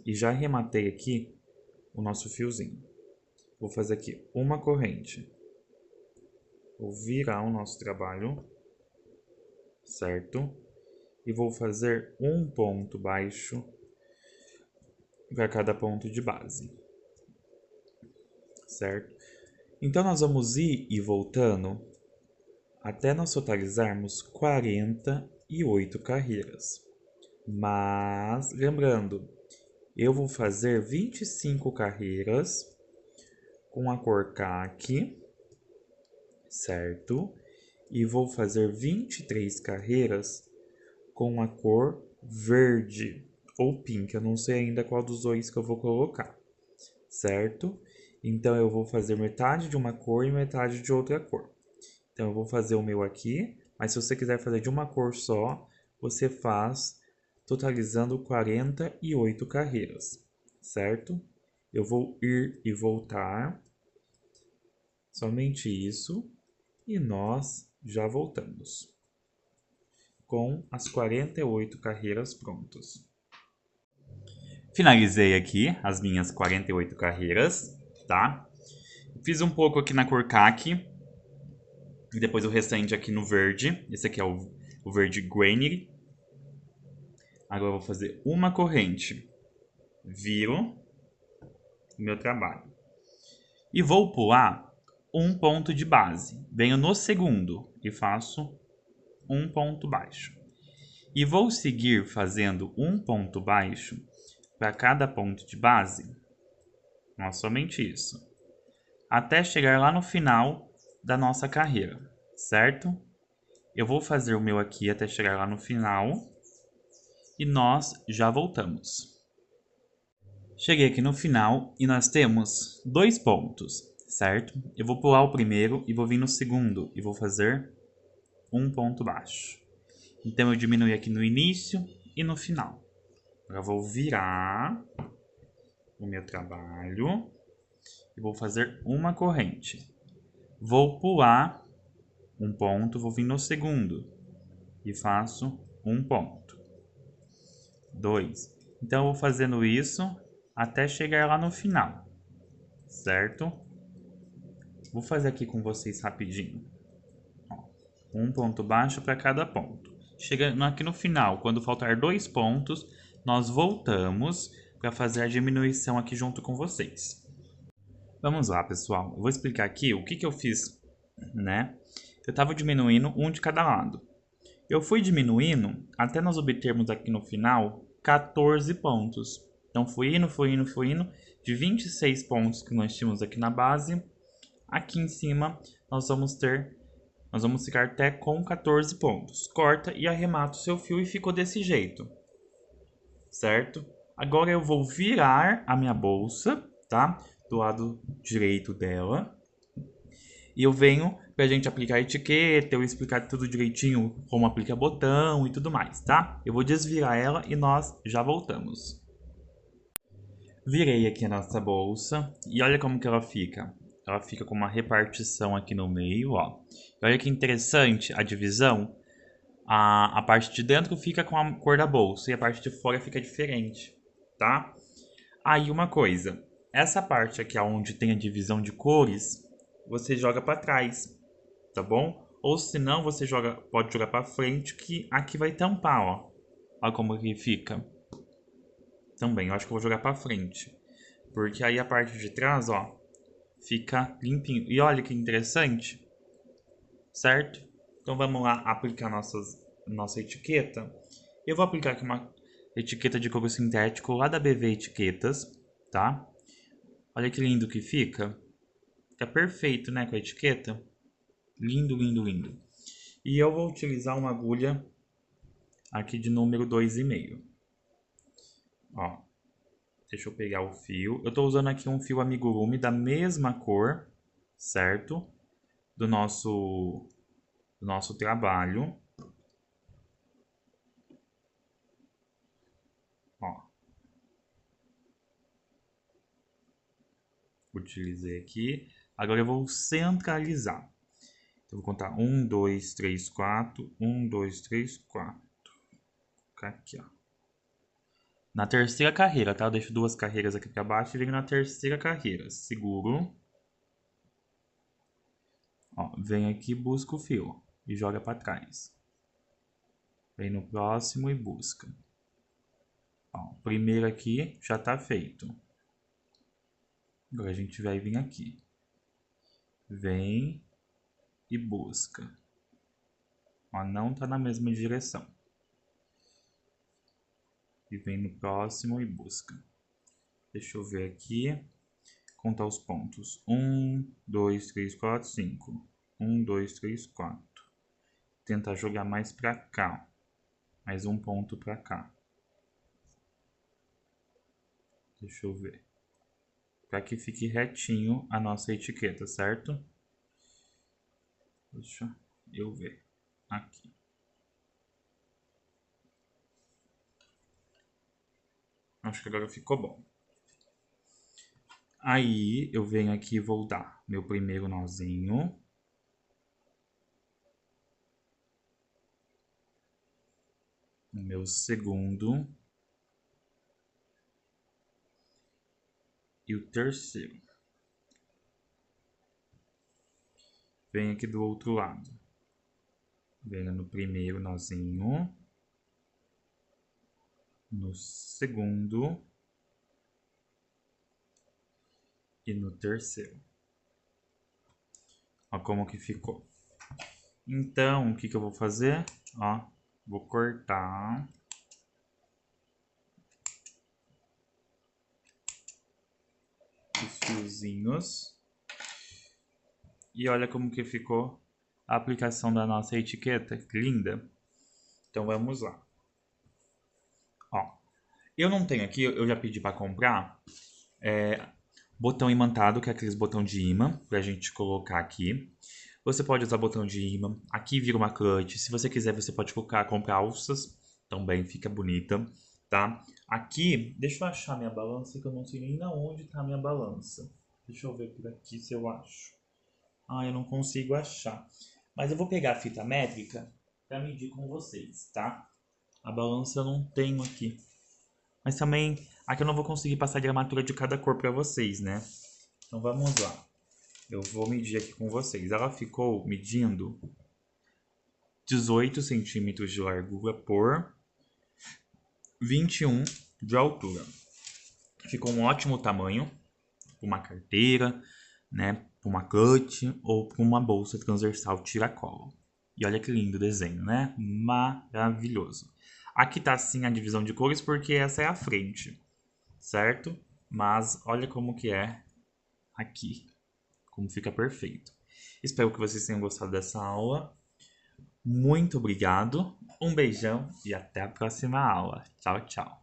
A: e já arrematei aqui o nosso fiozinho. Vou fazer aqui uma corrente. Vou virar o nosso trabalho, certo? E vou fazer um ponto baixo para cada ponto de base, certo? Então nós vamos ir e voltando até nós totalizarmos 48 carreiras. Mas, lembrando, eu vou fazer 25 carreiras com a cor caqui, certo? E vou fazer 23 carreiras com a cor verde ou pink. Eu não sei ainda qual dos dois que eu vou colocar, certo? Então eu vou fazer metade de uma cor e metade de outra cor. Então eu vou fazer o meu aqui, mas se você quiser fazer de uma cor só, você faz totalizando 48 carreiras, certo? Eu vou ir e voltar, somente isso, e nós já voltamos com as 48 carreiras prontas. Finalizei aqui as minhas 48 carreiras, tá? Fiz um pouco aqui na cor caqui, e depois o restante aqui no verde. Esse aqui é o verde Granny. Agora eu vou fazer uma corrente, viro o meu trabalho e vou pular um ponto de base. Venho no segundo e faço um ponto baixo. E vou seguir fazendo um ponto baixo para cada ponto de base. Não, somente isso. Até chegar lá no final da nossa carreira, certo? Eu vou fazer o meu aqui até chegar lá no final e nós já voltamos. Cheguei aqui no final e nós temos 2 pontos, certo? Eu vou pular o primeiro e vou vir no segundo e vou fazer um ponto baixo. Então eu diminui aqui no início e no final. Agora eu vou virar o meu trabalho e vou fazer uma corrente. Vou pular um ponto, vou vir no segundo e faço um ponto. 2. Então eu vou fazendo isso até chegar lá no final, certo? Vou fazer aqui com vocês rapidinho. Ó, um ponto baixo para cada ponto. Chegando aqui no final, quando faltar 2 pontos, nós voltamos para fazer a diminuição aqui junto com vocês. Vamos lá, pessoal. Eu vou explicar aqui o que eu fiz, né? Eu estava diminuindo um de cada lado. Eu fui diminuindo até nós obtermos aqui no final 14 pontos. Então, fui indo. De 26 pontos que nós tínhamos aqui na base, aqui em cima nós vamos ficar até com 14 pontos. Corta e arremata o seu fio e ficou desse jeito, certo? Agora eu vou virar a minha bolsa, tá? Do lado direito dela. E eu venho pra gente aplicar a etiqueta, eu explicar tudo direitinho, como aplica botão e tudo mais, tá? Eu vou desvirar ela e nós já voltamos. Virei aqui a nossa bolsa e olha como que ela fica. Ela fica com uma repartição aqui no meio, ó. E olha que interessante a divisão. A parte de dentro fica com a cor da bolsa e a parte de fora fica diferente, tá? Aí uma coisa, essa parte aqui onde tem a divisão de cores, você joga para trás, tá bom? Ou se não, você pode jogar para frente, que aqui vai tampar, ó. Olha como que fica. Também, eu acho que eu vou jogar para frente, porque aí a parte de trás, ó, fica limpinho. E olha que interessante, certo? Então vamos lá aplicar nossa etiqueta. Eu vou aplicar aqui uma etiqueta de couro sintético lá da BV Etiquetas, tá? Olha que lindo que fica. Fica perfeito, né, com a etiqueta. Lindo, lindo, lindo. E eu vou utilizar uma agulha aqui de número 2,5. Ó, deixa eu pegar o fio. Eu tô usando aqui um fio amigurumi da mesma cor, certo? Do nosso trabalho. Ó. Utilizei aqui. Agora eu vou centralizar. Então, eu vou contar 1, 2, 3, 4. 1, 2, 3, 4. Vou colocar aqui, ó. Na terceira carreira, tá? Eu deixo 2 carreiras aqui para baixo e venho na terceira carreira. Seguro. Ó, vem aqui, busca o fio e joga para trás. Vem no próximo e busca. Ó, o primeiro aqui já tá feito. Agora a gente vai vir aqui. Vem e busca. Ó, não tá na mesma direção. E vem no próximo e busca. Deixa eu ver aqui. Contar os pontos. 1, 2, 3, 4, 5. 1, 2, 3, 4. Tentar jogar mais pra cá. Mais um ponto pra cá. Deixa eu ver. Para que fique retinho a nossa etiqueta, certo? Deixa eu ver. Aqui. Acho que agora ficou bom. Aí eu venho aqui e vou dar meu primeiro nozinho. O meu segundo. E o terceiro. Venho aqui do outro lado. Venho no primeiro nozinho. No segundo. E no terceiro. Ó como que ficou. Então, o que eu vou fazer? Ó, vou cortar. Os fiozinhos. E olha como que ficou a aplicação da nossa etiqueta. Que linda. Então, vamos lá. Ó, eu não tenho aqui, eu já pedi para comprar botão imantado, que é aqueles botão de imã, pra gente colocar aqui. Você pode usar botão de imã. Aqui vira uma clutch. Se você quiser, você pode comprar alças. Também fica bonita, tá? Aqui, deixa eu achar minha balança, que eu não sei nem onde tá a minha balança. Deixa eu ver por aqui se eu acho. Ah, eu não consigo achar. Mas eu vou pegar a fita métrica pra medir com vocês, tá? A balança eu não tenho aqui. Mas também, aqui eu não vou conseguir passar a gramatura de cada cor pra vocês, né? Então vamos lá. Eu vou medir aqui com vocês. Ela ficou medindo 18 centímetros de largura por 21 de altura. Ficou um ótimo tamanho para uma carteira, né, para uma clutch ou para uma bolsa transversal tiracolo. E olha que lindo o desenho, né? Maravilhoso. Aqui tá assim a divisão de cores porque essa é a frente, certo? Mas olha como que é aqui, como fica perfeito. Espero que vocês tenham gostado dessa aula. Muito obrigado, um beijão e até a próxima aula. Tchau, tchau.